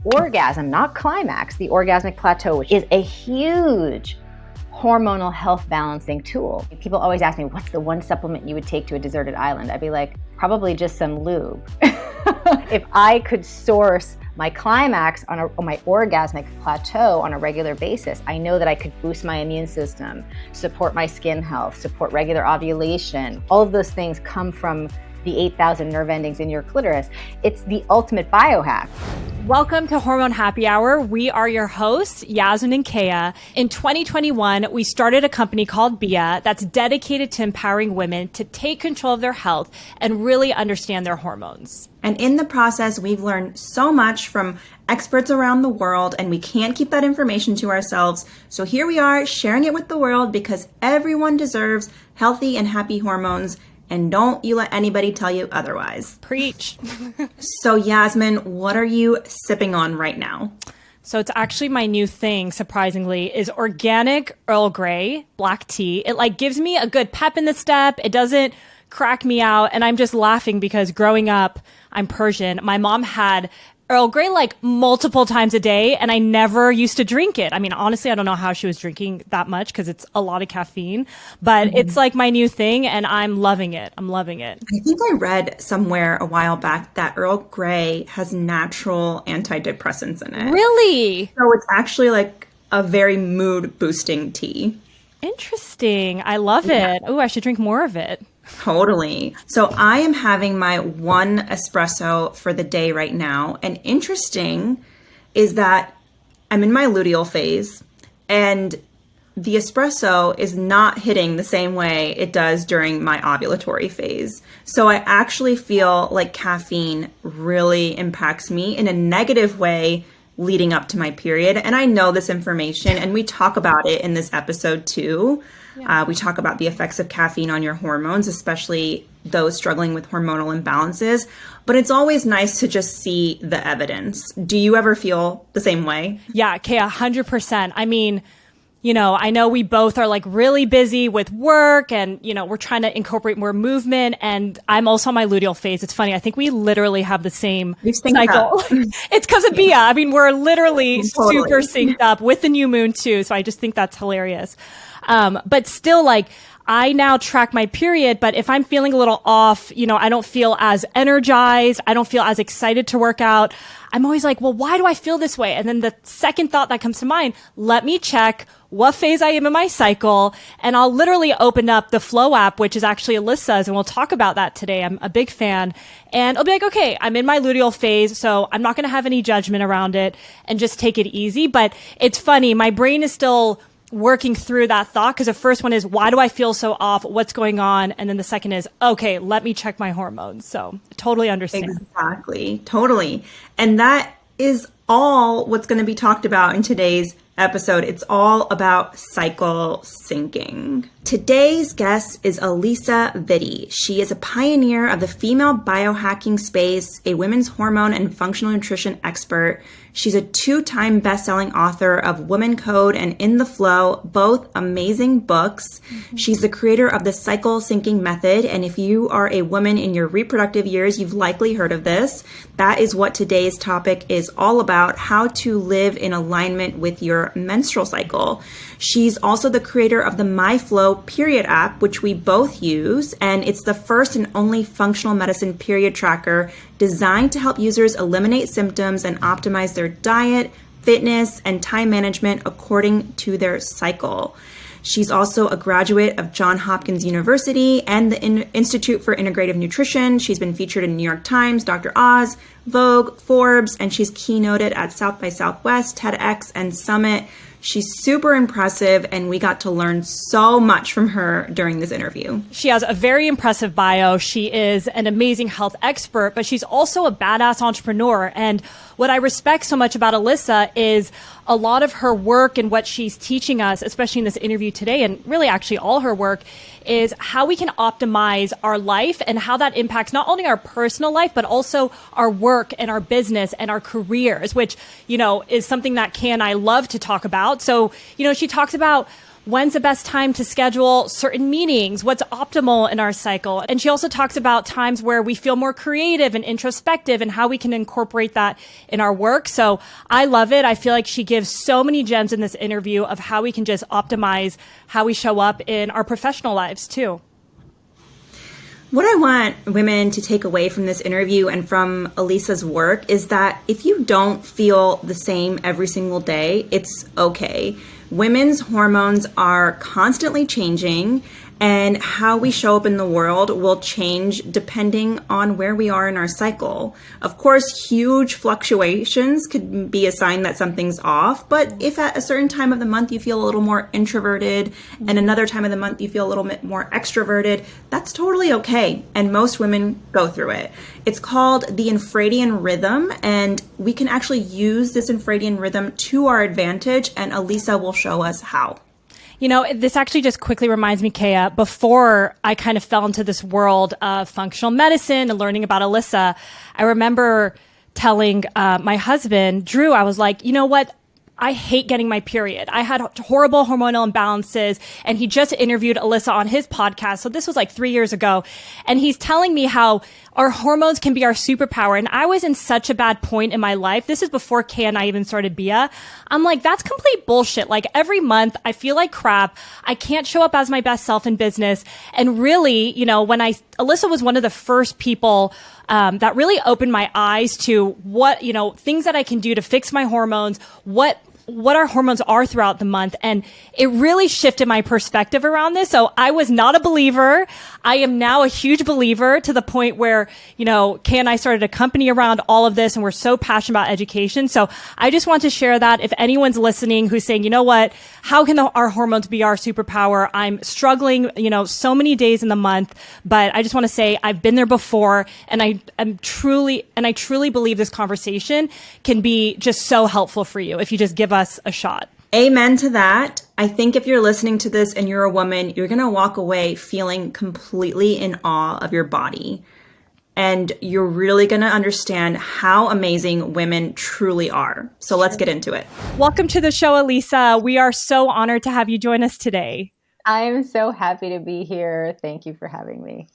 orgasm, not climax, the orgasmic plateau, which is a huge hormonal health balancing tool. People always ask me, what's the one supplement you would take to a deserted island? I'd be like, probably just some lube. If I could source my climax on my orgasmic plateau on a regular basis, I know that I could boost my immune system, support my skin health, support regular ovulation. All of those things come from the 8,000 nerve endings in your clitoris. It's the ultimate biohack. Welcome to Hormone Happy Hour. We are your hosts, Yasmin and Kea. In 2021, we started a company called BIA that's dedicated to empowering women to take control of their health and really understand their hormones. And in the process, we've learned so much from experts around the world, and we can't keep that information to ourselves. So here we are sharing it with the world because everyone deserves healthy and happy hormones. And don't you let anybody tell you otherwise. Preach. So Yasmin, what are you sipping on right now? So it's actually my new thing, surprisingly, is organic Earl Grey black tea. It gives me a good pep in the step. It doesn't crack me out. And I'm just laughing because growing up, I'm Persian. My mom had Earl Grey multiple times a day, and I never used to drink it. I mean, honestly, I don't know how she was drinking that much because it's a lot of caffeine, but it's my new thing, and I'm loving it. I'm loving it. I think I read somewhere a while back that Earl Grey has natural antidepressants in it. Really? So it's actually a very mood boosting tea. Interesting. I love it. Oh, I should drink more of it. Totally. So I am having my one espresso for the day right now. And interesting is that I'm in my luteal phase and the espresso is not hitting the same way it does during my ovulatory phase. So I actually feel like caffeine really impacts me in a negative way leading up to my period. And I know this information and we talk about it in this episode too. Yeah. We talk about the effects of caffeine on your hormones, especially those struggling with hormonal imbalances. But it's always nice to just see the evidence. Do you ever feel the same way? Yeah, Kay, 100%. I mean, I know we both are really busy with work and, we're trying to incorporate more movement. And I'm also on my luteal phase. It's funny. I think we literally have the same cycle. It's because of BIA. I mean, we're literally super synced up with the new moon too. So I just think that's hilarious. But still I now track my period, but if I'm feeling a little off, I don't feel as energized. I don't feel as excited to work out. I'm always well, why do I feel this way? And then the second thought that comes to mind, let me check what phase I am in my cycle. And I'll literally open up the FLO app, which is actually Elisa's. And we'll talk about that today. I'm a big fan. And I'll be okay, I'm in my luteal phase. So I'm not going to have any judgment around it and just take it easy. But it's funny. My brain is still working through that thought because the first one is, why do I feel so off? What's going on? And then the second is, okay, let me check my hormones. So totally understand. Exactly. Totally. And that is all what's going to be talked about in today's episode. It's all about cycle syncing. Today's guest is Alisa Vitti. She is a pioneer of the female biohacking space, a women's hormone and functional nutrition expert. She's a 2-time best-selling author of WomanCode and In the Flow, both amazing books. Mm-hmm. She's the creator of the cycle syncing method. And if you are a woman in your reproductive years, you've likely heard of this. That is what today's topic is all about, how to live in alignment with your menstrual cycle. She's also the creator of the MyFLO period app, which we both use, and it's the first and only functional medicine period tracker designed to help users eliminate symptoms and optimize their diet, fitness, and time management according to their cycle. She's also a graduate of Johns Hopkins University and the Institute for Integrative Nutrition. She's been featured in New York Times, Dr. Oz, Vogue, Forbes, and she's keynoted at South by Southwest, TEDx, and Summit. She's super impressive, and we got to learn so much from her during this interview. She has a very impressive bio. She is an amazing health expert, but she's also a badass entrepreneur. And what I respect so much about Elisa is a lot of her work and what she's teaching us, especially in this interview today, and really actually all her work, is how we can optimize our life and how that impacts not only our personal life, but also our work and our business and our careers, which, is something that Kay and I love to talk about. So, she talks about when's the best time to schedule certain meetings, what's optimal in our cycle. And she also talks about times where we feel more creative and introspective and how we can incorporate that in our work. So I love it. I feel like she gives so many gems in this interview of how we can just optimize how we show up in our professional lives too. What I want women to take away from this interview and from Elisa's work is that if you don't feel the same every single day, it's okay. Women's hormones are constantly changing, and how we show up in the world will change depending on where we are in our cycle. Of course, huge fluctuations could be a sign that something's off, but if at a certain time of the month you feel a little more introverted and another time of the month you feel a little bit more extroverted, that's totally okay. And most women go through it. It's called the Infradian Rhythm, and we can actually use this Infradian Rhythm to our advantage, and Elisa will show us how. You know, this actually just quickly reminds me, Kea, before I kind of fell into this world of functional medicine and learning about Elisa, I remember telling my husband, Drew, I was like, you know what? I hate getting my period. I had horrible hormonal imbalances, and he just interviewed Elisa on his podcast. So this was like 3 years ago. And he's telling me how our hormones can be our superpower. And I was in such a bad point in my life. This is before Kay and I even started BIA. I'm like, that's complete bullshit. Like every month I feel like crap. I can't show up as my best self in business. And really, you know, Elisa was one of the first people that really opened my eyes to what, you know, things that I can do to fix my hormones, what our hormones are throughout the month. And it really shifted my perspective around this. So I was not a believer. I am now a huge believer, to the point where, you know, Kay and I started a company around all of this, and we're so passionate about education. So I just want to share that if anyone's listening who's saying, you know what, how can our hormones be our superpower? I'm struggling, you know, so many days in the month, but I just want to say I've been there before, and I truly believe this conversation can be just so helpful for you if you just give us a shot. Amen to that. I think if you're listening to this and you're a woman, you're going to walk away feeling completely in awe of your body. And you're really going to understand how amazing women truly are. So let's get into it. Welcome to the show, Elisa. We are so honored to have you join us today. I'm so happy to be here. Thank you for having me.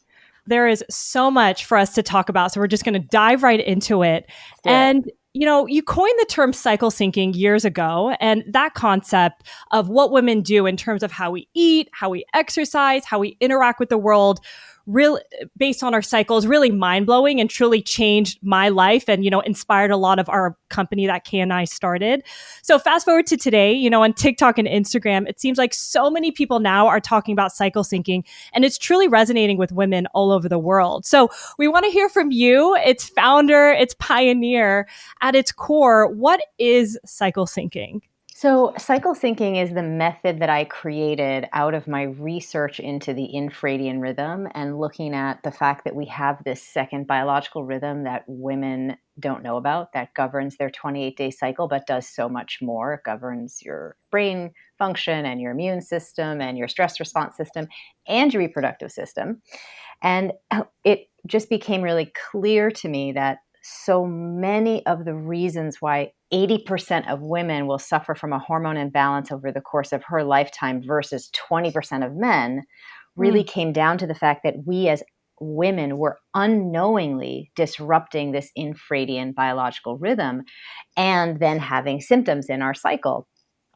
There is so much for us to talk about, so we're just going to dive right into it. And you know, you coined the term cycle syncing years ago, and that concept of what women do in terms of how we eat, how we exercise, how we interact with the world, really based on our cycles, really mind-blowing and truly changed my life and, you know, inspired a lot of our company that Kay and I started. So fast forward to today, you know, on TikTok and Instagram, it seems like so many people now are talking about cycle syncing, and it's truly resonating with women all over the world. So we want to hear from you, its founder, its pioneer. At its core, what is cycle syncing? So cycle syncing is the method that I created out of my research into the infradian rhythm and looking at the fact that we have this second biological rhythm that women don't know about that governs their 28-day cycle, but does so much more. It governs your brain function and your immune system and your stress response system and your reproductive system. And it just became really clear to me that so many of the reasons why 80% of women will suffer from a hormone imbalance over the course of her lifetime versus 20% of men really came down to the fact that we as women were unknowingly disrupting this infradian biological rhythm and then having symptoms in our cycle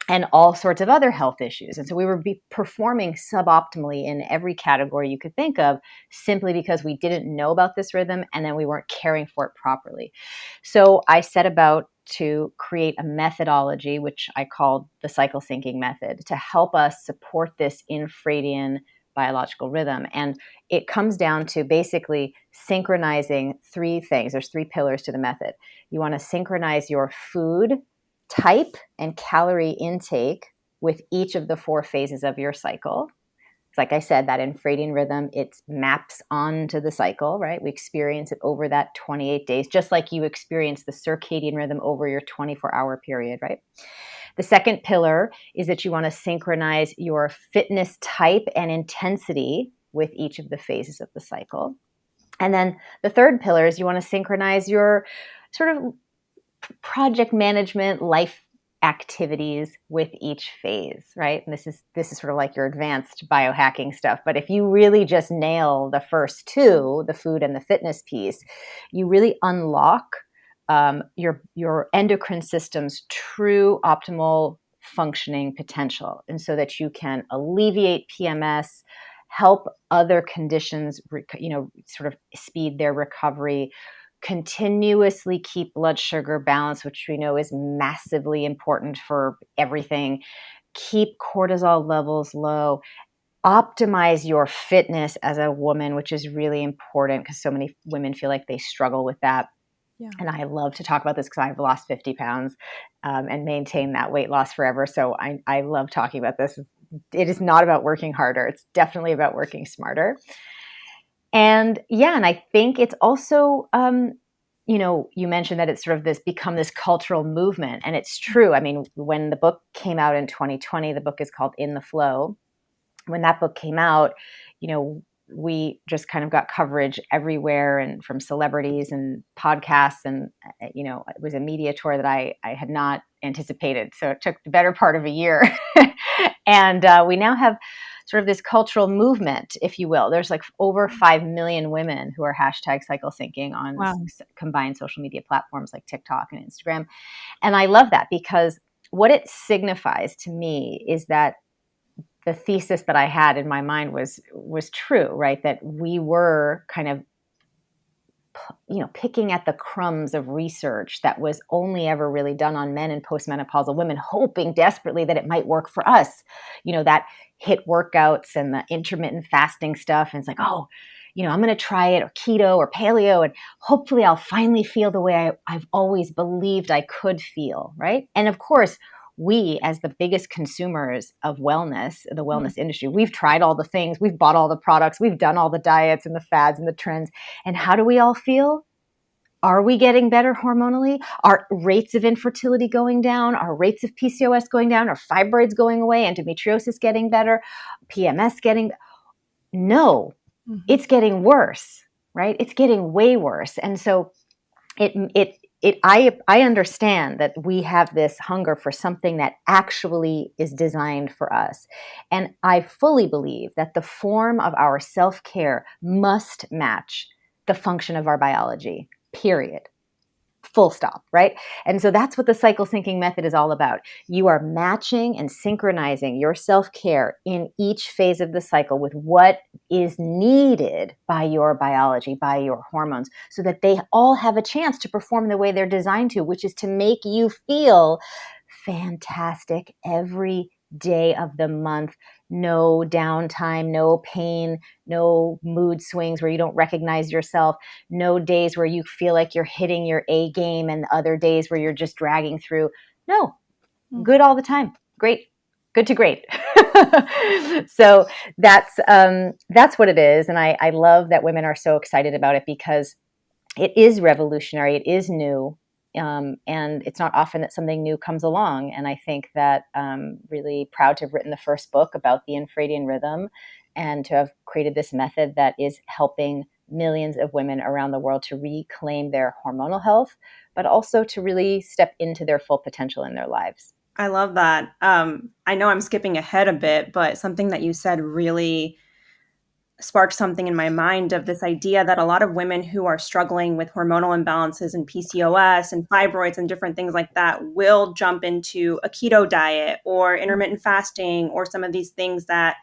and all sorts of other health issues. And so we were performing suboptimally in every category you could think of, simply because we didn't know about this rhythm and then we weren't caring for it properly. So I set about to create a methodology, which I called the cycle syncing method, to help us support this infradian biological rhythm. And it comes down to basically synchronizing three things. There's three pillars to the method. You want to synchronize your food type and calorie intake with each of the four phases of your cycle. Like I said, that infradian rhythm, it maps onto the cycle, right? We experience it over that 28 days, just like you experience the circadian rhythm over your 24-hour period, right? The second pillar is that you want to synchronize your fitness type and intensity with each of the phases of the cycle. And then the third pillar is you want to synchronize your sort of project management, life activities with each phase, right? And this is sort of like your advanced biohacking stuff. But if you really just nail the first two, the food and the fitness piece, you really unlock your endocrine system's true optimal functioning potential, and so that you can alleviate PMS, help other conditions, sort of speed their recovery, continuously keep blood sugar balanced, which we know is massively important for everything, keep cortisol levels low, optimize your fitness as a woman, which is really important because so many women feel like they struggle with that. Yeah. And I love to talk about this because I've lost 50 pounds and maintained that weight loss forever. So I love talking about this. It is not about working harder. It's definitely about working smarter. And and I think it's also, you mentioned that it's sort of become this cultural movement, and it's true. I mean, when the book came out in 2020, the book is called In the FLO. When that book came out, we just kind of got coverage everywhere, and from celebrities and podcasts, and it was a media tour that I had not anticipated. So it took the better part of a year, and we now have sort of this cultural movement, if you will. There's like over 5 million women who are hashtag cycle syncing on combined social media platforms like TikTok and Instagram. And I love that because what it signifies to me is that the thesis that I had in my mind was true, right? That we were kind of, picking at the crumbs of research that was only ever really done on men and postmenopausal women, hoping desperately that it might work for us. That HIIT workouts and the intermittent fasting stuff. And it's like, I'm going to try it, or keto or paleo, and hopefully I'll finally feel the way I've always believed I could feel, right? And of course, we, as the biggest consumers of wellness, the wellness industry, we've tried all the things, we've bought all the products, we've done all the diets and the fads and the trends. And how do we all feel? Are we getting better hormonally? Are rates of infertility going down? Are rates of PCOS going down? Are fibroids going away? Endometriosis getting better? PMS getting? No, it's getting worse, right? It's getting way worse. And so I understand that we have this hunger for something that actually is designed for us. And I fully believe that the form of our self-care must match the function of our biology, period. Full stop, right? And so that's what the cycle syncing method is all about. You are matching and synchronizing your self-care in each phase of the cycle with what is needed by your biology, by your hormones, so that they all have a chance to perform the way they're designed to, which is to make you feel fantastic every day of the month. No downtime, no pain, no mood swings where you don't recognize yourself, no days where you feel like you're hitting your A game and other days where you're just dragging through. No, good all the time. Great, good to great. So that's what it is. And I love that women are so excited about it because it is revolutionary. It is new. And it's not often that something new comes along. And I think that I'm really proud to have written the first book about the Infradian Rhythm and to have created this method that is helping millions of women around the world to reclaim their hormonal health, but also to really step into their full potential in their lives. I love that. I know I'm skipping ahead a bit, but something that you said really sparked something in my mind of this idea that a lot of women who are struggling with hormonal imbalances and PCOS and fibroids and different things like that will jump into a keto diet or intermittent fasting or some of these things that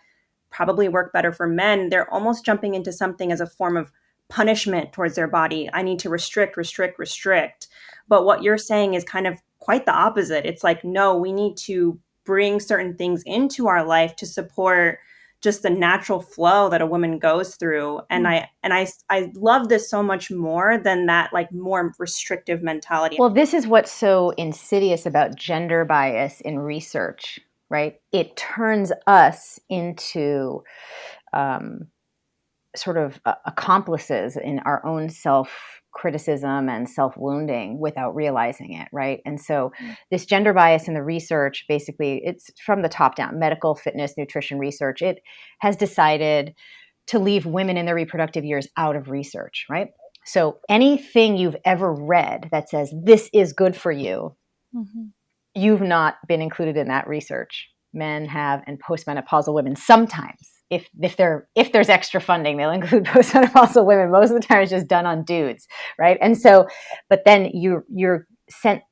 probably work better for men. They're almost jumping into something as a form of punishment towards their body. I need to restrict. But what you're saying is kind of quite the opposite. It's like, no, we need to bring certain things into our life to support just the natural flow that a woman goes through. And I love this so much more than that, like, more restrictive mentality. Well, this is what's so insidious about gender bias in research, right? It turns us into sort of accomplices in our own self-criticism and self-wounding without realizing it, right? And so this gender bias in the research, basically, it's from the top down, medical, fitness, nutrition research. It has decided to leave women in their reproductive years out of research, right? So anything you've ever read that says this is good for you You've not been included in that research. Men have, and postmenopausal women sometimes. If there's extra funding, they'll include postmenopausal women. Most of the time, it's just done on dudes, right? And so, but then you're sent,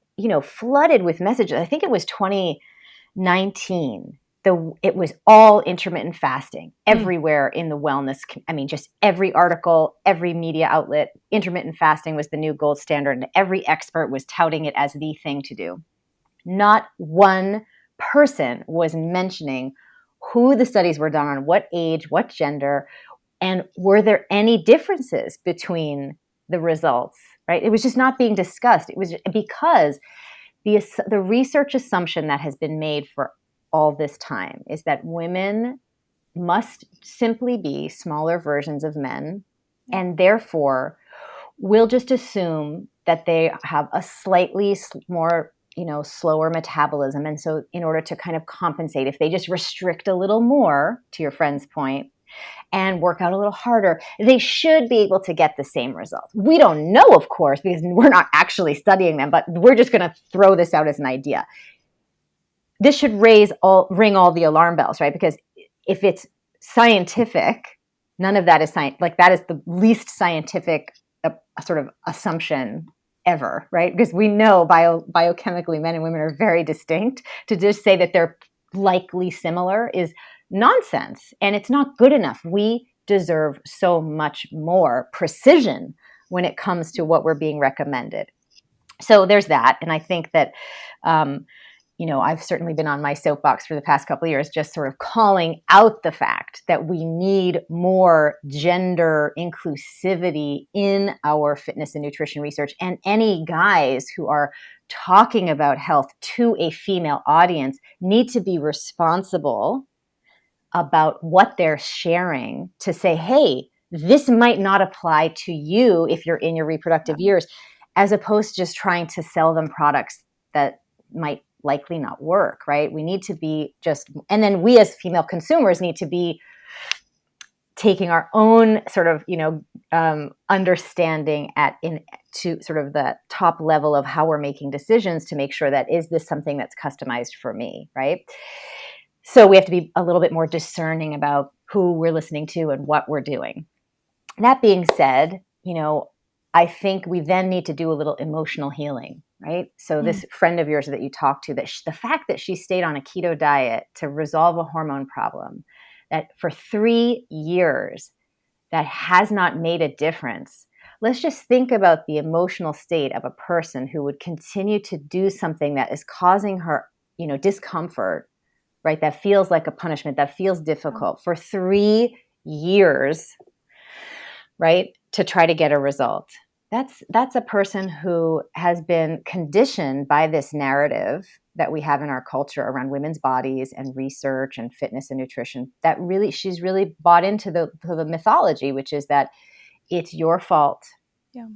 flooded with messages. I think it was 2019. It was all intermittent fasting everywhere in the wellness. I mean, just every article, every media outlet, intermittent fasting was the new gold standard, and every expert was touting it as the thing to do. Not one person was mentioning who the studies were done on, what age, what gender, and were there any differences between the results, right? It was just not being discussed. It was because the research assumption that has been made for all this time is that women must simply be smaller versions of men, and therefore we'll just assume that they have a slightly more slower metabolism. And so in order to kind of compensate, if they just restrict a little more, to your friend's point, and work out a little harder, they should be able to get the same results. We don't know, of course, because we're not actually studying them, but we're just going to throw this out as an idea. This should ring all the alarm bells, right? Because if it's scientific, none of that is science. Like, that is the least scientific sort of assumption ever, right? Because we know biochemically men and women are very distinct. To just say that they're likely similar is nonsense, and it's not good enough. We deserve so much more precision when it comes to what we're being recommended. So there's that, and I think that I've certainly been on my soapbox for the past couple of years, just sort of calling out the fact that we need more gender inclusivity in our fitness and nutrition research. And any guys who are talking about health to a female audience need to be responsible about what they're sharing, to say, hey, this might not apply to you if you're in your reproductive years, as opposed to just trying to sell them products that might likely not work, right? We need to be and then we as female consumers need to be taking our own sort of, understanding to sort of the top level of how we're making decisions to make sure that, is this something that's customized for me, right? So we have to be a little bit more discerning about who we're listening to and what we're doing. That being said, I think we then need to do a little emotional healing, right? So this friend of yours that you talked to, the fact that she stayed on a keto diet to resolve a hormone problem, that for 3 years, that has not made a difference. Let's just think about the emotional state of a person who would continue to do something that is causing her, discomfort, right? That feels like a punishment, that feels difficult for 3 years, right? To try to get a result. That's a person who has been conditioned by this narrative that we have in our culture around women's bodies and research and fitness and nutrition, that really, she's really bought into the mythology, which is that it's your fault. Yeah.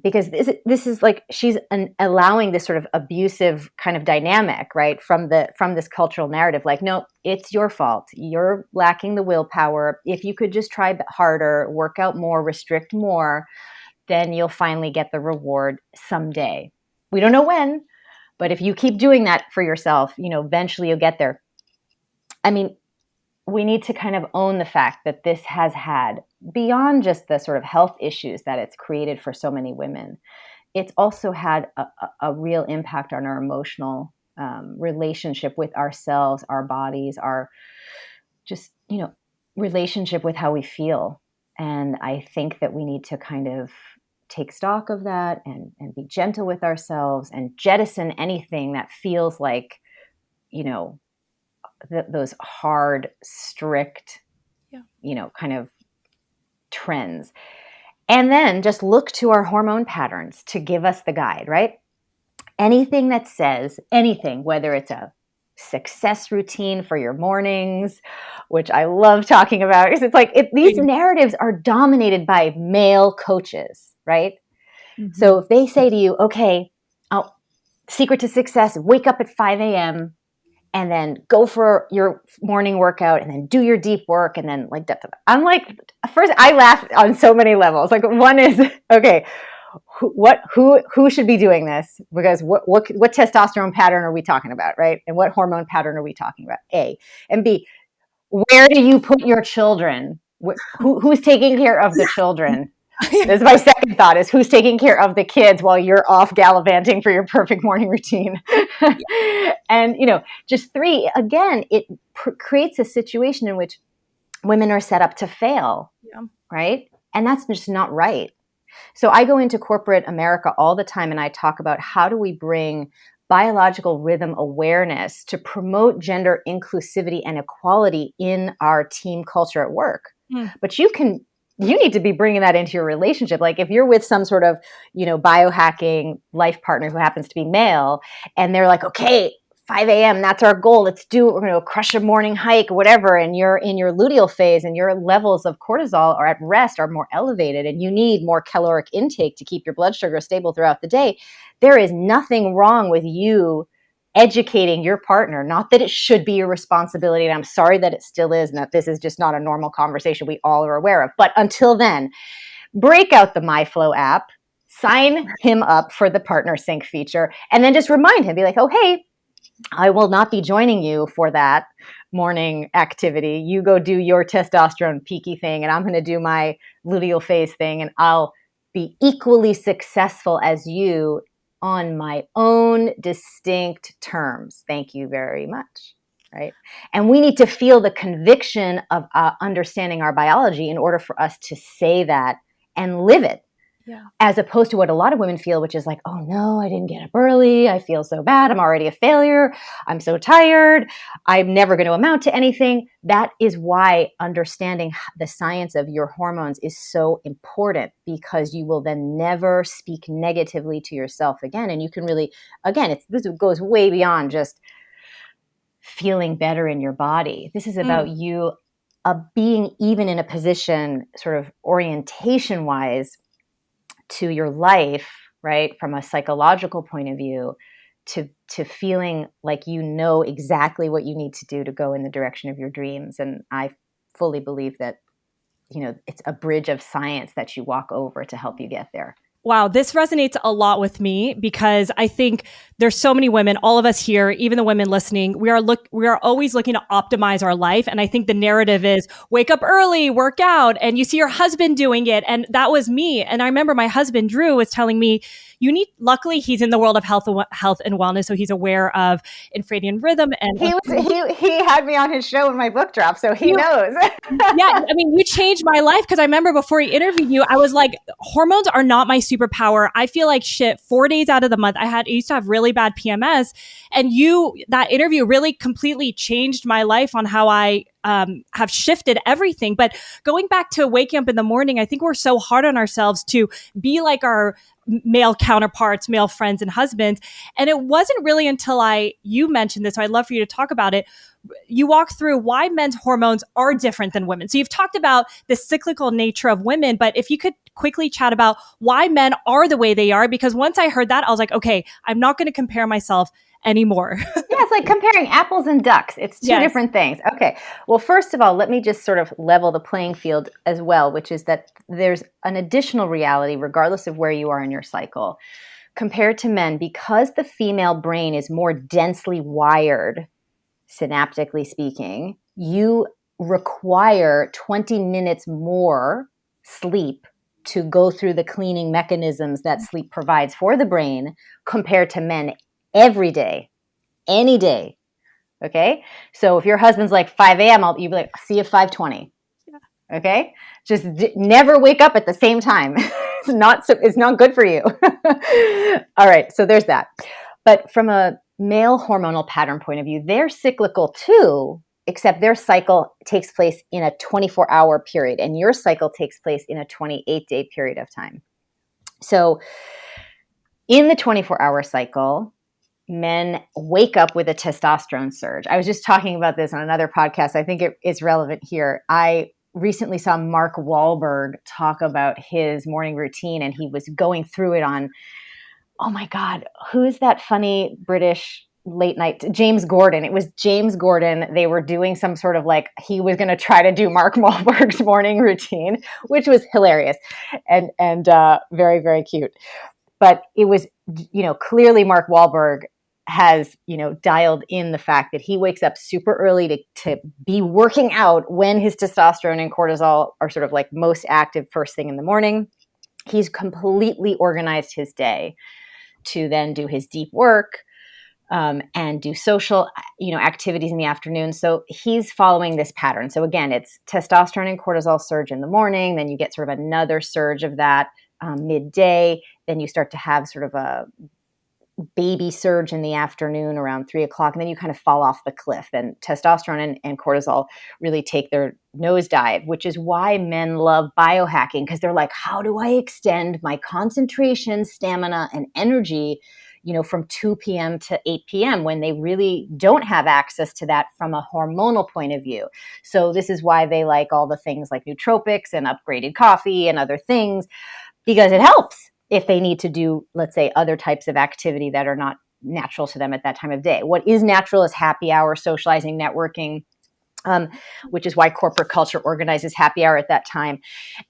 Because this is like, she's allowing this sort of abusive kind of dynamic, right? From this cultural narrative, like, no, it's your fault. You're lacking the willpower. If you could just try harder, work out more, restrict more, then you'll finally get the reward someday. We don't know when, but if you keep doing that for yourself, eventually you'll get there. I mean, we need to kind of own the fact that this has had, beyond just the sort of health issues that it's created for so many women, it's also had a real impact on our emotional relationship with ourselves, our bodies, our just, relationship with how we feel. And I think that we need to kind of take stock of that and be gentle with ourselves and jettison anything that feels like, those hard, strict, kind of trends. And then just look to our hormone patterns to give us the guide, right? Anything that says anything, whether it's a success routine for your mornings, which I love talking about, because it's like these narratives are dominated by male coaches, right? Mm-hmm. So if they say to you, okay, secret to success, wake up at 5 a.m., and then go for your morning workout and then do your deep work. And then I'm like, first I laugh on so many levels. Like, one is, okay, who should be doing this? Because what testosterone pattern are we talking about, right? And what hormone pattern are we talking about? A. And B, where do you put your children? Who's taking care of the children? This is my second thought, is who's taking care of the kids while you're off gallivanting for your perfect morning routine. And, just 3, again, it creates a situation in which women are set up to fail, right? And that's just not right. So I go into corporate America all the time and I talk about how do we bring biological rhythm awareness to promote gender inclusivity and equality in our team culture at work. But you need to be bringing that into your relationship. Like if you're with some sort of, biohacking life partner who happens to be male and they're like, okay, 5 a.m., that's our goal. Let's do it. We're going to crush a morning hike, whatever. And you're in your luteal phase and your levels of cortisol are at rest, are more elevated, and you need more caloric intake to keep your blood sugar stable throughout the day. There is nothing wrong with you educating your partner. Not that it should be your responsibility. And I'm sorry that it still is, and that this is just not a normal conversation we all are aware of. But until then, break out the MyFLO app, sign him up for the partner sync feature, and then just remind him, be like, oh, hey, I will not be joining you for that morning activity. You go do your testosterone peaky thing, and I'm going to do my luteal phase thing, and I'll be equally successful as you on my own distinct terms. Thank you very much. Right? And we need to feel the conviction of understanding our biology in order for us to say that and live it. Yeah. As opposed to what a lot of women feel, which is like, oh no, I didn't get up early. I feel so bad. I'm already a failure. I'm so tired. I'm never going to amount to anything. That is why understanding the science of your hormones is so important, because you will then never speak negatively to yourself again. And you can really, again, this goes way beyond just feeling better in your body. This is about you being even in a position sort of orientation wise to your life, right? From a psychological point of view, to feeling like you know exactly what you need to do to go in the direction of your dreams. And I fully believe that, it's a bridge of science that you walk over to help you get there. Wow, this resonates a lot with me, because I think there's so many women, all of us here, even the women listening, we are always looking to optimize our life. And I think the narrative is wake up early, work out, and you see your husband doing it. And that was me. And I remember my husband, Drew, was telling me, luckily he's in the world of health and wellness. So he's aware of Infradian Rhythm. And he had me on his show when my book dropped. So he knows. Yeah. I mean, you changed my life, because I remember before he interviewed you, I was like, hormones are not my superpower. I feel like shit 4 days out of the month. I used to have really bad PMS, and that interview really completely changed my life on how I have shifted everything. But going back to waking up in the morning, I think we're so hard on ourselves to be like our male counterparts, male friends and husbands. And it wasn't really until you mentioned this, so I'd love for you to talk about it. You walk through why men's hormones are different than women. So you've talked about the cyclical nature of women, but if you could quickly chat about why men are the way they are, because once I heard that, I was like, okay, I'm not going to compare myself anymore. Yeah, it's like comparing apples and ducks. It's two different things. Okay. Well, first of all, let me just sort of level the playing field as well, which is that there's an additional reality, regardless of where you are in your cycle, compared to men, because the female brain is more densely wired, synaptically speaking. You require 20 minutes more sleep to go through the cleaning mechanisms that sleep provides for the brain, compared to men every day, any day. Okay. So if your husband's like 5 a.m., you'll be like, see you 5:20. Yeah. Okay. Just never wake up at the same time. It's not good for you. All right. So there's that. But from a male hormonal pattern point of view, they're cyclical too, except their cycle takes place in a 24-hour period, and your cycle takes place in a 28-day period of time. So in the 24-hour cycle, men wake up with a testosterone surge. I was just talking about this on another podcast. I think it is relevant here. I recently saw Mark Wahlberg talk about his morning routine, and he was going through it on, oh my God, who is that funny British late night, James Gordon. It was James Gordon. They were doing some sort of like, he was going to try to do Mark Wahlberg's morning routine, which was hilarious and very, very cute. But it was, clearly Mark Wahlberg has, dialed in the fact that he wakes up super early to be working out when his testosterone and cortisol are sort of like most active first thing in the morning. He's completely organized his day to then do his deep work, and do social, activities in the afternoon. So he's following this pattern. So again, it's testosterone and cortisol surge in the morning. Then you get sort of another surge of that midday. Then you start to have sort of a baby surge in the afternoon around 3:00. And then you kind of fall off the cliff. And testosterone and cortisol really take their nosedive, which is why men love biohacking, because they're like, how do I extend my concentration, stamina, and energy from 2 p.m. to 8 p.m. when they really don't have access to that from a hormonal point of view. So this is why they like all the things like nootropics and upgraded coffee and other things, because it helps if they need to do, let's say, other types of activity that are not natural to them at that time of day. What is natural is happy hour, socializing, networking, which is why corporate culture organizes happy hour at that time.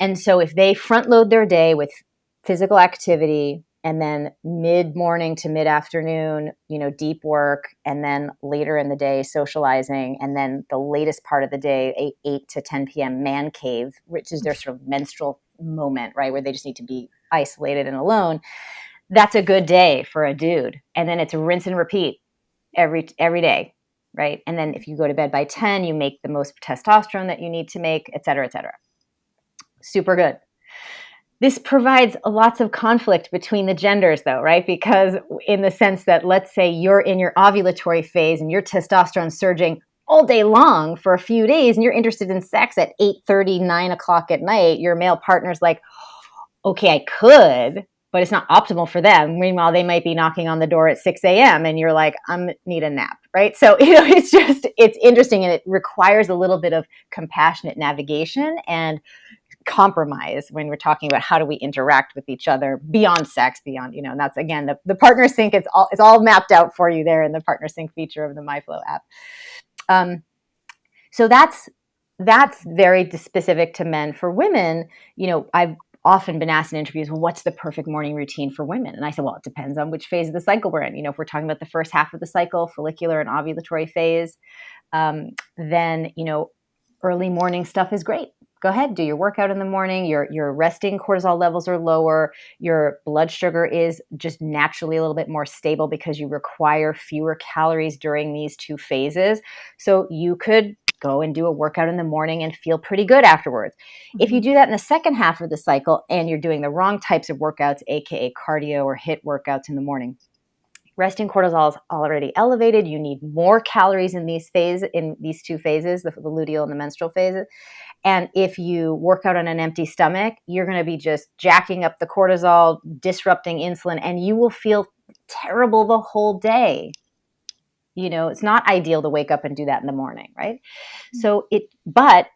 And so if they front load their day with physical activity, and then mid-morning to mid-afternoon, deep work, and then later in the day, socializing, and then the latest part of the day, 8 to 10 p.m. man cave, which is their sort of menstrual moment, right, where they just need to be isolated and alone. That's a good day for a dude. And then it's rinse and repeat every day, right? And then if you go to bed by 10, you make the most testosterone that you need to make, et cetera, et cetera. Super good. This provides lots of conflict between the genders, though, right? Because in the sense that, let's say you're in your ovulatory phase and your testosterone surging all day long for a few days, and you're interested in sex at 8:30, 9:00 at night, your male partner's like, okay, I could, but it's not optimal for them. Meanwhile, they might be knocking on the door at 6 a.m. and you're like, I need a nap, right? So, it's interesting, and it requires a little bit of compassionate navigation and compromise when we're talking about how do we interact with each other beyond sex, beyond, and that's, again, the partner sync. It's all mapped out for you there in the partner sync feature of the MyFLO app. So that's very specific to men. For women, I've often been asked in interviews, well, what's the perfect morning routine for women? And I said, well, it depends on which phase of the cycle we're in. If we're talking about the first half of the cycle, follicular and ovulatory phase, then, early morning stuff is great. Go ahead, do your workout in the morning. Your resting cortisol levels are lower. Your blood sugar is just naturally a little bit more stable because you require fewer calories during these two phases. So you could go and do a workout in the morning and feel pretty good afterwards. Mm-hmm. If you do that in the second half of the cycle and you're doing the wrong types of workouts, aka cardio or HIIT workouts in the morning, resting cortisol is already elevated. You need more calories in these two phases, the luteal and the menstrual phases. And if you work out on an empty stomach, you're going to be just jacking up the cortisol, disrupting insulin, and you will feel terrible the whole day. It's not ideal to wake up and do that in the morning, right? Mm-hmm. But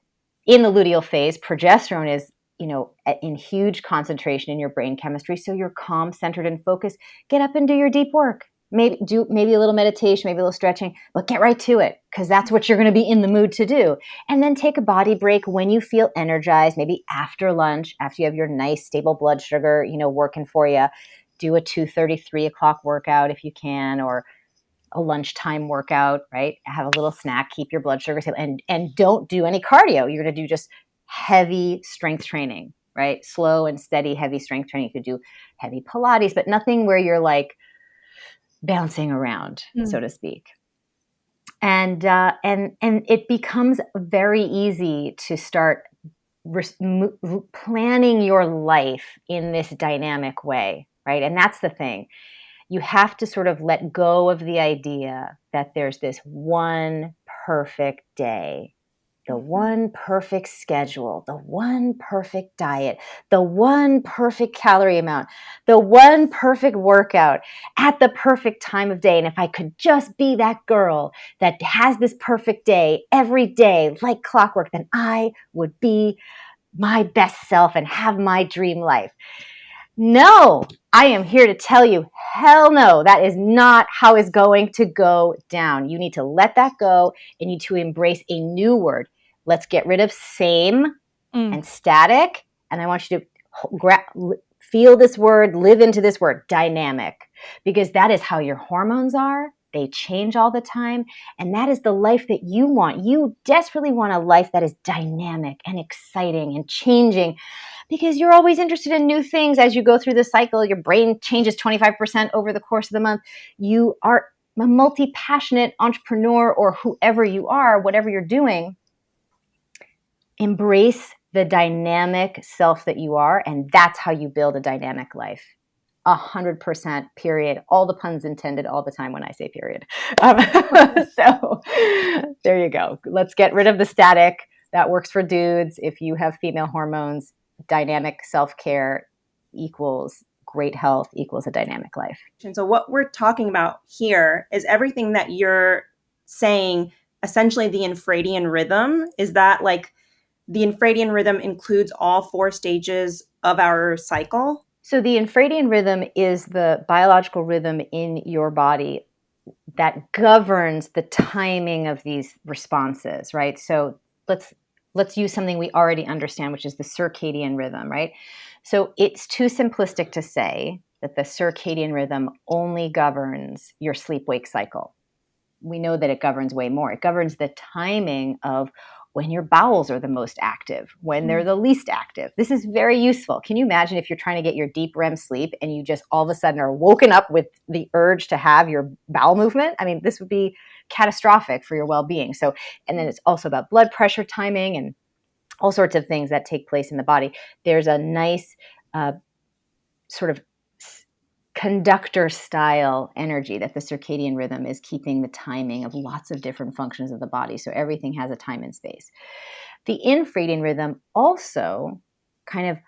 in the luteal phase, progesterone is, in huge concentration in your brain chemistry. So you're calm, centered, and focused. Get up and do your deep work. Maybe a little meditation, maybe a little stretching, but get right to it, because that's what you're going to be in the mood to do. And then take a body break when you feel energized, maybe after lunch, after you have your nice stable blood sugar, working for you. Do a 2:30, 3:00 workout if you can, or a lunchtime workout, right? Have a little snack, keep your blood sugar stable, and don't do any cardio. You're going to do just heavy strength training, right? Slow and steady, heavy strength training. You could do heavy Pilates, but nothing where you're like bouncing around, so to speak. And it becomes very easy to start planning your life in this dynamic way, right? And that's the thing. You have to sort of let go of the idea that there's this one perfect day, the one perfect schedule, the one perfect diet, the one perfect calorie amount, the one perfect workout at the perfect time of day. And if I could just be that girl that has this perfect day every day like clockwork, then I would be my best self and have my dream life. No, I am here to tell you, hell no, that is not how it's going to go down. You need to let that go and you need to embrace a new word. Let's get rid of same and static. And I want you to feel this word, live into this word, dynamic, because that is how your hormones are. They change all the time. And that is the life that you want. You desperately want a life that is dynamic and exciting and changing, because you're always interested in new things as you go through the cycle. Your brain changes 25% over the course of the month. You are a multi-passionate entrepreneur, or whoever you are, whatever you're doing. Embrace the dynamic self that you are, and that's how you build a dynamic life. 100%, period. All the puns intended all the time when I say period. So there you go. Let's get rid of the static. That works for dudes. If you have female hormones, dynamic self-care equals great health equals a dynamic life. And so what we're talking about here is everything that you're saying, essentially the Infradian rhythm. Is that like the Infradian rhythm includes all 4 stages of our cycle? So the Infradian rhythm is the biological rhythm in your body that governs the timing of these responses, right? So let's use something we already understand, which is the circadian rhythm, right? So it's too simplistic to say that the circadian rhythm only governs your sleep-wake cycle. We know that it governs way more. It governs the timing of when your bowels are the most active, when they're the least active. This is very useful. Can you imagine if you're trying to get your deep REM sleep and you just all of a sudden are woken up with the urge to have your bowel movement? I mean, this would be catastrophic for your well-being. So, and then it's also about blood pressure timing and all sorts of things that take place in the body. There's a nice sort of conductor style energy that the circadian rhythm is keeping the timing of lots of different functions of the body. So everything has a time and space. The infradian rhythm also kind of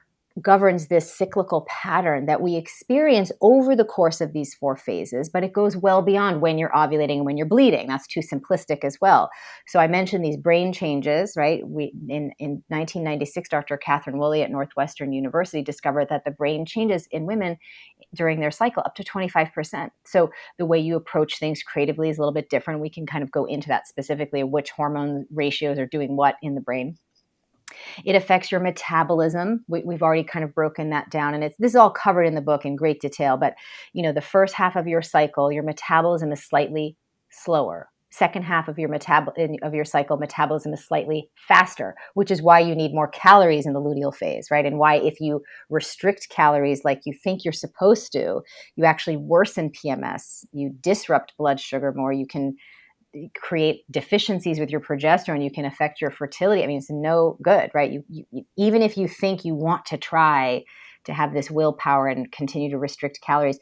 governs this cyclical pattern that we experience over the course of these 4 phases, but it goes well beyond when you're ovulating and when you're bleeding. That's too simplistic as well. So I mentioned these brain changes, right? In 1996, Dr. Catherine Woolley at Northwestern University discovered that the brain changes in women during their cycle up to 25%. So the way you approach things creatively is a little bit different. We can kind of go into that specifically, which hormone ratios are doing what in the brain. It affects your metabolism. We've already kind of broken that down, and this is all covered in the book in great detail. But the first half of your cycle, your metabolism is slightly slower. Second half of your cycle, metabolism is slightly faster, which is why you need more calories in the luteal phase, right? And why if you restrict calories like you think you're supposed to, you actually worsen PMS. You disrupt blood sugar more. You can create deficiencies with your progesterone. You can affect your fertility. I mean, it's no good, right? You even if you think you want to try to have this willpower and continue to restrict calories,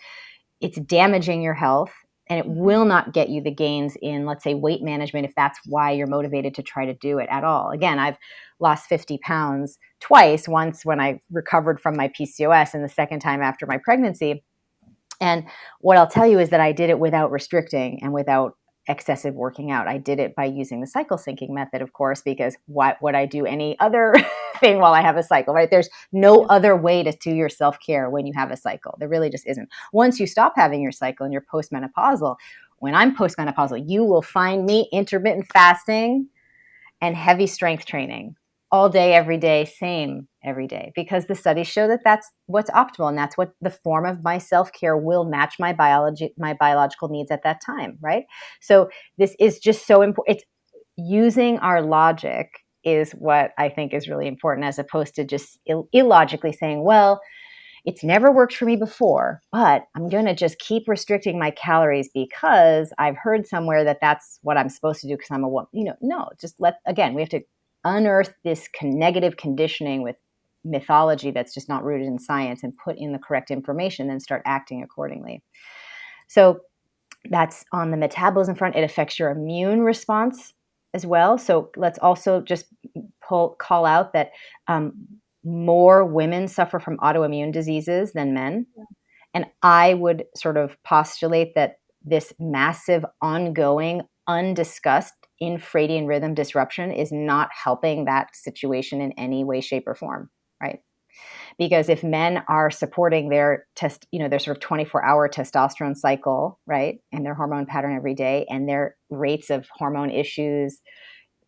it's damaging your health, and it will not get you the gains in, let's say, weight management if that's why you're motivated to try to do it at all. Again, I've lost 50 pounds twice, once when I recovered from my PCOS and the second time after my pregnancy. And what I'll tell you is that I did it without restricting and without excessive working out. I did it by using the cycle syncing method, of course, because why would I do any other thing while I have a cycle, right? There's no other way to do your self-care when you have a cycle. There really just isn't. Once you stop having your cycle and you're postmenopausal, when I'm postmenopausal, you will find me intermittent fasting and heavy strength training all day, every day, same every day, because the studies show that that's what's optimal, and that's what the form of my self-care will match my biological needs at that time, right? So this is just so important. It's using our logic is what I think is really important, as opposed to just illogically saying, well, it's never worked for me before, but I'm going to just keep restricting my calories because I've heard somewhere that that's what I'm supposed to do because I'm a woman. No, just we have to unearth this negative conditioning with mythology that's just not rooted in science and put in the correct information and start acting accordingly. So that's on the metabolism front. It affects your immune response as well. So let's also just call out that more women suffer from autoimmune diseases than men. Yeah. And I would sort of postulate that this massive, ongoing, undiscussed infradian rhythm disruption is not helping that situation in any way, shape, or form, right? because if men are supporting their their sort of 24-hour testosterone cycle, right, and their hormone pattern every day, and their rates of hormone issues,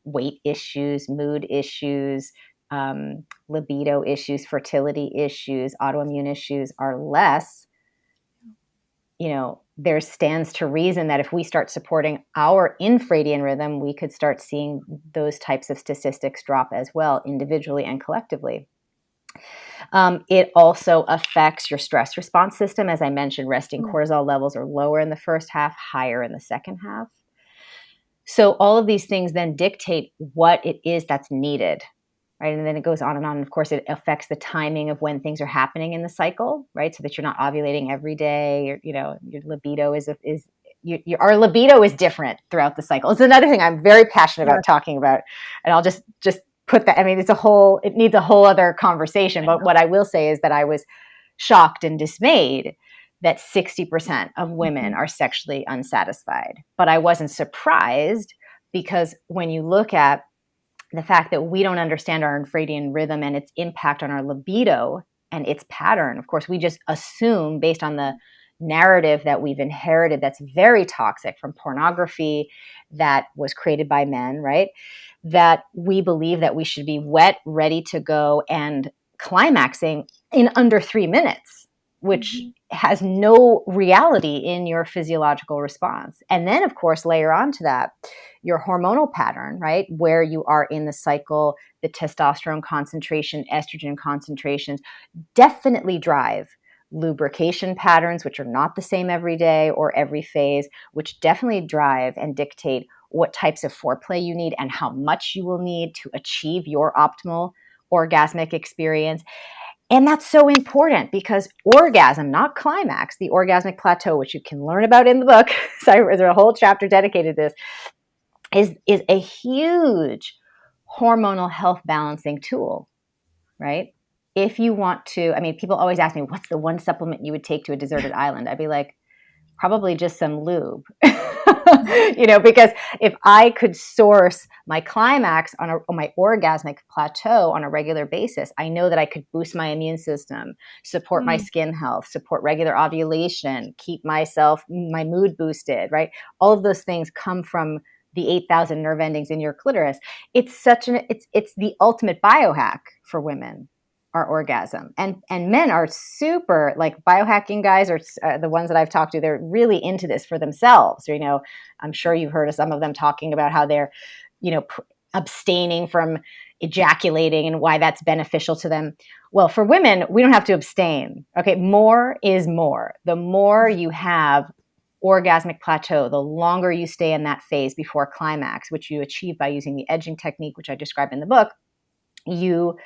weight issues, mood issues, libido issues, fertility issues, autoimmune issues are less, there stands to reason that if we start supporting our infradian rhythm, we could start seeing those types of statistics drop as well, individually and collectively. It also affects your stress response system. As I mentioned, resting cortisol levels are lower in the first half, higher in the second half. So all of these things then dictate what it is that's needed, right? And then it goes on. And of course, it affects the timing of when things are happening in the cycle, right? So that you're not ovulating every day. Your libido our libido is different throughout the cycle. It's another thing I'm very passionate about talking about. And I'll just put that, it needs a whole other conversation. But what I will say is that I was shocked and dismayed that 60% of women are sexually unsatisfied. But I wasn't surprised, because when you look at the fact that we don't understand our infradian rhythm and its impact on our libido and its pattern, of course, we just assume, based on the narrative that we've inherited that's very toxic from pornography that was created by men, right? That we believe that we should be wet, ready to go, and climaxing in under 3 minutes, which has no reality in your physiological response. And then, of course, layer onto that your hormonal pattern, right? Where you are in the cycle, the testosterone concentration, estrogen concentrations definitely drive lubrication patterns, which are not the same every day or every phase, which definitely drive and dictate what types of foreplay you need and how much you will need to achieve your optimal orgasmic experience. And that's so important, because orgasm, not climax, the orgasmic plateau, which you can learn about in the book, so there's a whole chapter dedicated to this, is a huge hormonal health balancing tool, right? If you want to, people always ask me, what's the one supplement you would take to a deserted island? I'd be like, probably just some lube. Because if I could source my climax on my orgasmic plateau on a regular basis, I know that I could boost my immune system, support my skin health, support regular ovulation, keep my mood boosted, right? All of those things come from the 8,000 nerve endings in your clitoris. It's the ultimate biohack for women, our orgasm. And men are super, like, biohacking guys are the ones that I've talked to, they're really into this for themselves. I'm sure you've heard of some of them talking about how they're, abstaining from ejaculating and why that's beneficial to them. Well, for women, we don't have to abstain. Okay. More is more. The more you have orgasmic plateau, the longer you stay in that phase before climax, which you achieve by using the edging technique, which I describe in the book, you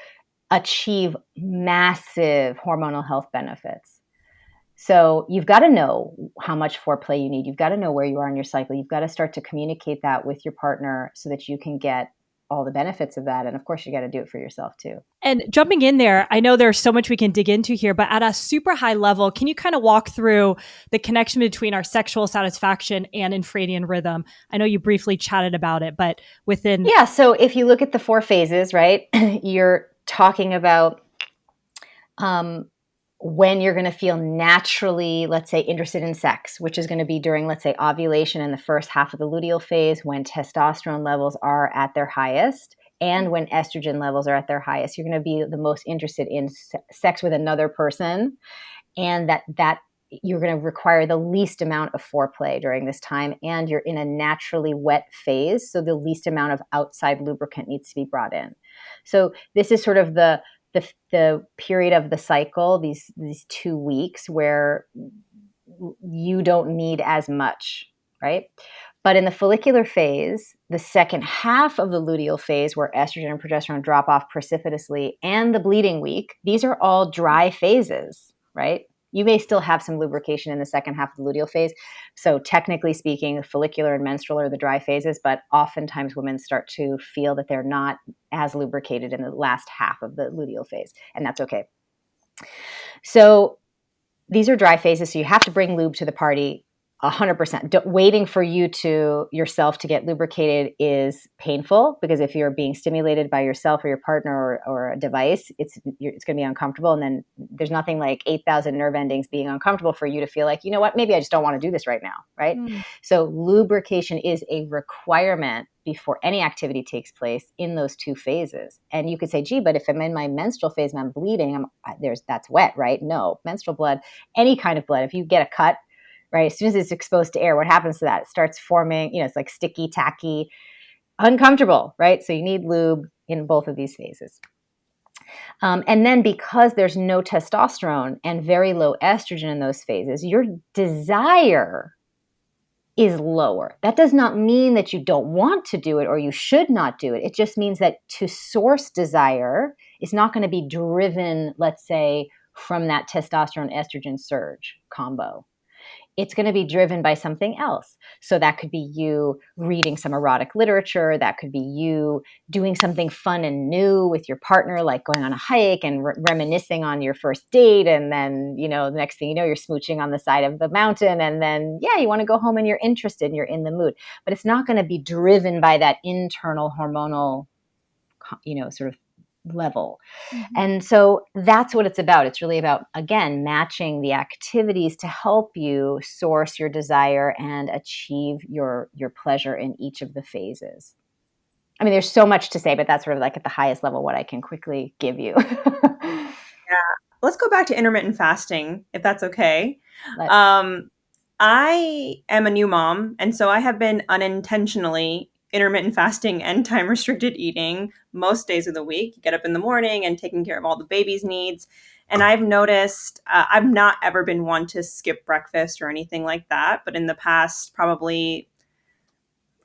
achieve massive hormonal health benefits. So you've got to know how much foreplay you need. You've got to know where you are in your cycle. You've got to start to communicate that with your partner so that you can get all the benefits of that. And of course, you got to do it for yourself too. And jumping in there, I know there's so much we can dig into here, but at a super high level, can you kind of walk through the connection between our sexual satisfaction and infradian rhythm? I know you briefly chatted about it, but within... Yeah. So if you look at the 4 phases, right, you're talking about when you're going to feel naturally, let's say, interested in sex, which is going to be during, let's say, ovulation in the first half of the luteal phase, when testosterone levels are at their highest and when estrogen levels are at their highest. You're going to be the most interested in sex with another person, and that you're going to require the least amount of foreplay during this time, and you're in a naturally wet phase, so the least amount of outside lubricant needs to be brought in. So this is sort of the period of the cycle, these 2 weeks where you don't need as much, right? But in the follicular phase, the second half of the luteal phase, where estrogen and progesterone drop off precipitously, and the bleeding week, these are all dry phases, right? You may still have some lubrication in the second half of the luteal phase. So technically speaking, the follicular and menstrual are the dry phases, but oftentimes women start to feel that they're not as lubricated in the last half of the luteal phase, and that's okay. So these are dry phases, so you have to bring lube to the party 100%. Waiting for yourself to get lubricated is painful, because if you're being stimulated by yourself or your partner or a device, it's going to be uncomfortable. And then there's nothing like 8,000 nerve endings being uncomfortable for you to feel like, you know what, maybe I just don't want to do this right now, right? So lubrication is a requirement before any activity takes place in those two phases. And you could say, gee, but if I'm in my menstrual phase and I'm bleeding, that's wet, right? No, menstrual blood, any kind of blood, if you get a cut, right, as soon as it's exposed to air, what happens to that? It starts forming, it's like sticky, tacky, uncomfortable, right? So you need lube in both of these phases. And then because there's no testosterone and very low estrogen in those phases, your desire is lower. That does not mean that you don't want to do it or you should not do it. It just means that to source desire is not going to be driven, let's say, from that testosterone estrogen surge combo. It's going to be driven by something else. So that could be you reading some erotic literature. That could be you doing something fun and new with your partner, like going on a hike and reminiscing on your first date. And then, the next thing you know, you're smooching on the side of the mountain. And then, you want to go home and you're interested and you're in the mood. But it's not going to be driven by that internal hormonal, sort of level. And so that's what it's about. It's really about, again, matching the activities to help you source your desire and achieve your pleasure in each of the phases. I mean, there's so much to say, but that's sort of like at the highest level what I can quickly give you. Yeah. Let's go back to intermittent fasting, if that's okay. I am a new mom, and so I have been unintentionally intermittent fasting and time restricted eating most days of the week. Get up in the morning and taking care of all the baby's needs. And I've noticed I've not ever been one to skip breakfast or anything like that. But in the past, probably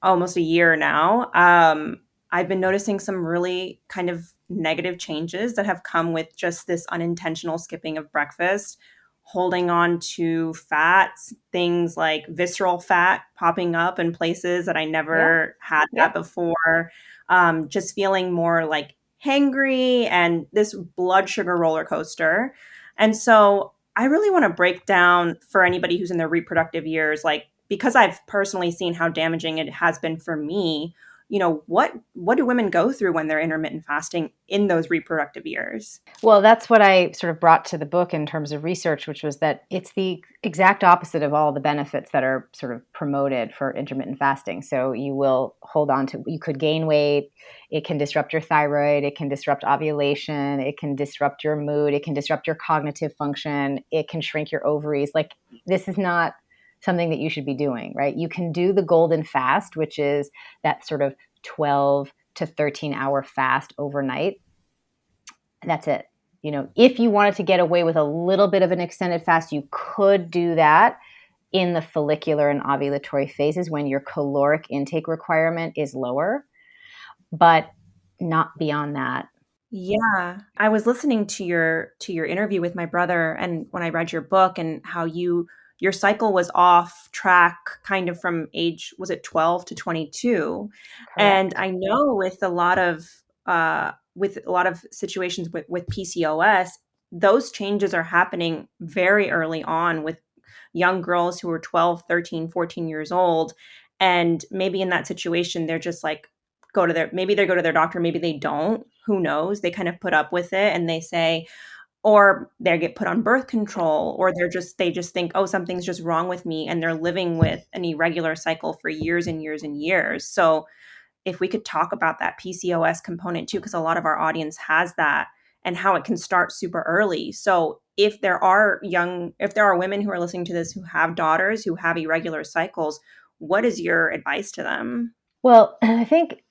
almost a year now, I've been noticing some really kind of negative changes that have come with just this unintentional skipping of breakfast, holding on to fats, things like visceral fat popping up in places that I never had that before, just feeling more like hangry and this blood sugar roller coaster. And so I really want to break down for anybody who's in their reproductive years, like, because I've personally seen how damaging it has been for me, what do women go through when they're intermittent fasting in those reproductive years? Well, that's what I sort of brought to the book in terms of research, which was that it's the exact opposite of all the benefits that are sort of promoted for intermittent fasting. So you could gain weight, it can disrupt your thyroid, it can disrupt ovulation, it can disrupt your mood, it can disrupt your cognitive function, it can shrink your ovaries. Like, this is not something that you should be doing, right? You can do the golden fast, which is that sort of 12 to 13 hour fast overnight. That's it. If you wanted to get away with a little bit of an extended fast, you could do that in the follicular and ovulatory phases when your caloric intake requirement is lower, but not beyond that. Yeah. I was listening to your interview with my brother, and when I read your book, and how your cycle was off track kind of from age, was it 12 to 22? Correct. And I know with a lot of situations with PCOS, those changes are happening very early on with young girls who are 12, 13, 14 years old. And maybe in that situation, they're just like, maybe they go to their doctor, maybe they don't, who knows? They kind of put up with it, and they say, or they get put on birth control, or they just think, oh, something's just wrong with me. And they're living with an irregular cycle for years and years and years. So if we could talk about that PCOS component too, because a lot of our audience has that, and how it can start super early. So if there are women who are listening to this who have daughters who have irregular cycles, what is your advice to them? Well, I think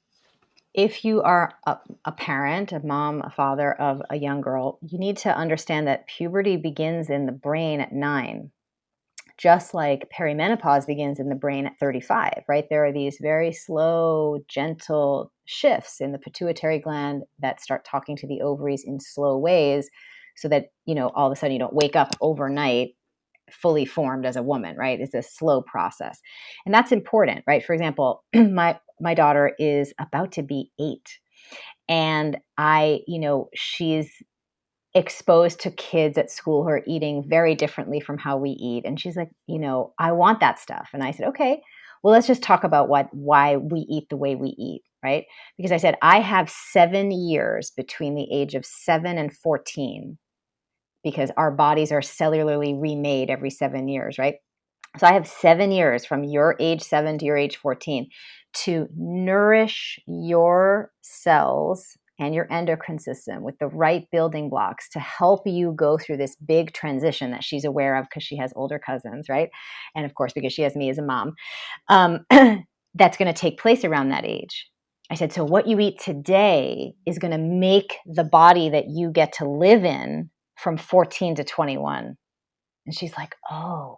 if you are a parent, a mom, a father of a young girl, you need to understand that puberty begins in the brain at 9, just like perimenopause begins in the brain at 35, right? There are these very slow, gentle shifts in the pituitary gland that start talking to the ovaries in slow ways, so that, all of a sudden you don't wake up overnight fully formed as a woman, right? It's a slow process. And that's important, right? For example, my daughter is about to be 8, and she's exposed to kids at school who are eating very differently from how we eat. And she's like, I want that stuff. And I said, okay, well, let's just talk about why we eat the way we eat, right? Because I said, I have 7 years between the age of 7 and 14 because our bodies are cellularly remade every 7 years, right? So I have 7 years from your age 7 to your age 14 to nourish your cells and your endocrine system with the right building blocks to help you go through this big transition that she's aware of because she has older cousins, right? And of course, because she has me as a mom, that's going to take place around that age. I said, so what you eat today is going to make the body that you get to live in from 14 to 21. And she's like, oh.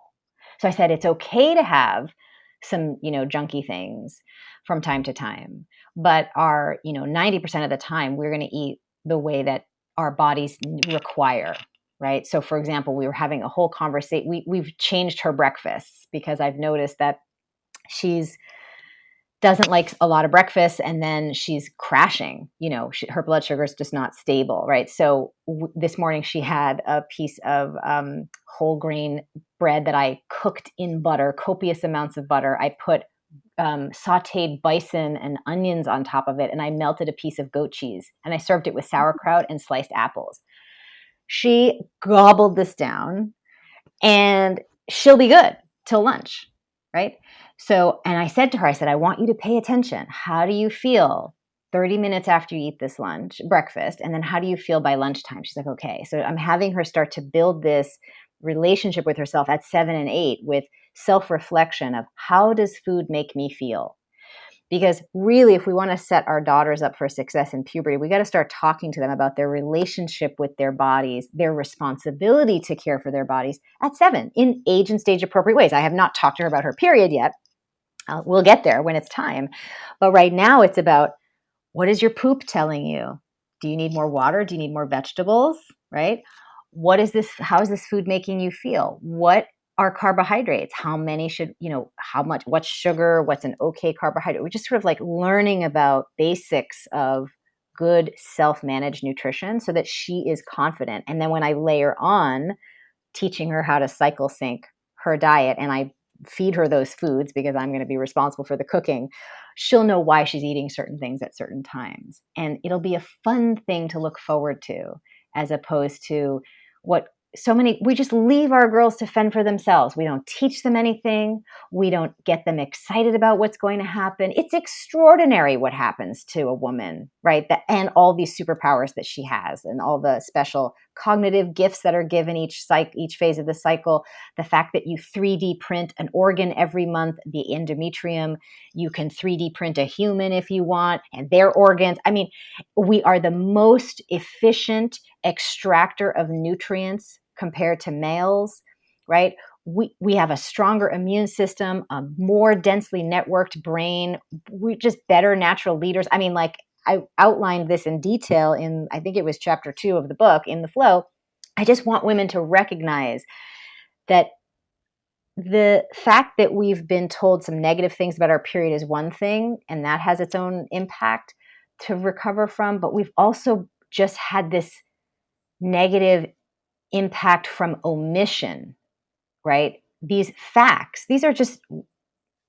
So I said, it's okay to have some, junky things from time to time, but 90% of the time we're going to eat the way that our bodies require, right? So for example, we were having a whole conversation. We've changed her breakfasts because I've noticed that she's doesn't like a lot of breakfast and then she's crashing, her blood sugar is just not stable, right? So this morning she had a piece of whole grain bread that I cooked in butter, copious amounts of butter. I put sauteed bison and onions on top of it, and I melted a piece of goat cheese and I served it with sauerkraut and sliced apples. She gobbled this down and she'll be good till lunch, right? So, and I said to her, I want you to pay attention. How do you feel 30 minutes after you eat this breakfast? And then how do you feel by lunchtime? She's like, okay. So I'm having her start to build this relationship with herself at 7 and 8 with self-reflection of how does food make me feel? Because really, if we want to set our daughters up for success in puberty, we got to start talking to them about their relationship with their bodies, their responsibility to care for their bodies at 7 in age and stage appropriate ways. I have not talked to her about her period yet. We'll get there when it's time. But right now it's about, what is your poop telling you? Do you need more water? Do you need more vegetables? Right? What is this? How is this food making you feel? What are carbohydrates? How many should, how much, what's sugar? What's an okay carbohydrate? We're just sort of like learning about basics of good self-managed nutrition so that she is confident. And then when I layer on teaching her how to cycle sync her diet and I feed her those foods because I'm going to be responsible for the cooking, she'll know why she's eating certain things at certain times. And it'll be a fun thing to look forward to, as opposed to what we just leave our girls to fend for themselves. We don't teach them anything. We don't get them excited about what's going to happen. It's extraordinary what happens to a woman, right? And all these superpowers that she has and all the special cognitive gifts that are given each phase of the cycle. The fact that you 3D print an organ every month, the endometrium, you can 3D print a human if you want, and their organs. I mean, we are the most efficient extractor of nutrients compared to males, right? We have a stronger immune system, a more densely networked brain. We're just better natural leaders. I mean, like I outlined this in detail in, I think it was chapter 2 of the book, in the FLO. I just want women to recognize that the fact that we've been told some negative things about our period is one thing, and that has its own impact to recover from, but we've also just had this negative impact from omission, right? These facts, these are just,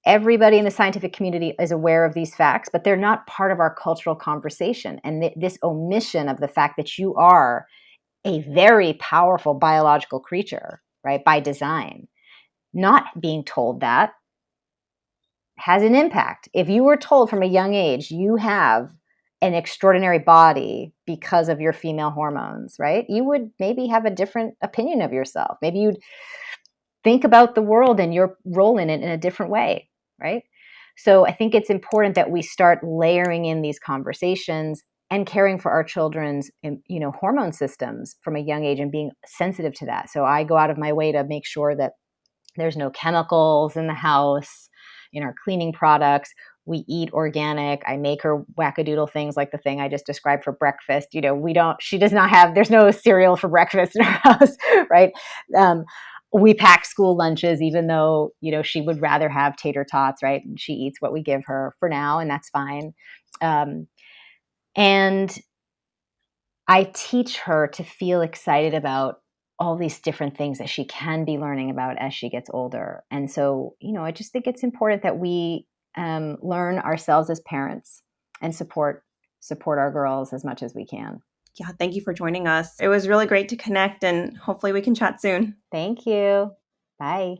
everybody in the scientific community is aware of these facts, but they're not part of our cultural conversation. And this omission of the fact that you are a very powerful biological creature, right, by design, not being told that has an impact. If you were told from a young age, you have an extraordinary body because of your female hormones, right? You would maybe have a different opinion of yourself. Maybe you'd think about the world and your role in it in a different way, right? So I think it's important that we start layering in these conversations and caring for our children's, hormone systems from a young age and being sensitive to that. So I go out of my way to make sure that there's no chemicals in the house, in our cleaning products. We eat organic. I make her wackadoodle things like the thing I just described for breakfast. There's no cereal for breakfast in our house, right? We pack school lunches, even though, she would rather have tater tots, right? And she eats what we give her for now, and that's fine. And I teach her to feel excited about all these different things that she can be learning about as she gets older. And so, I just think it's important that we learn ourselves as parents and support our girls as much as we can. Yeah, thank you for joining us. It was really great to connect, and hopefully we can chat soon. Thank you. Bye.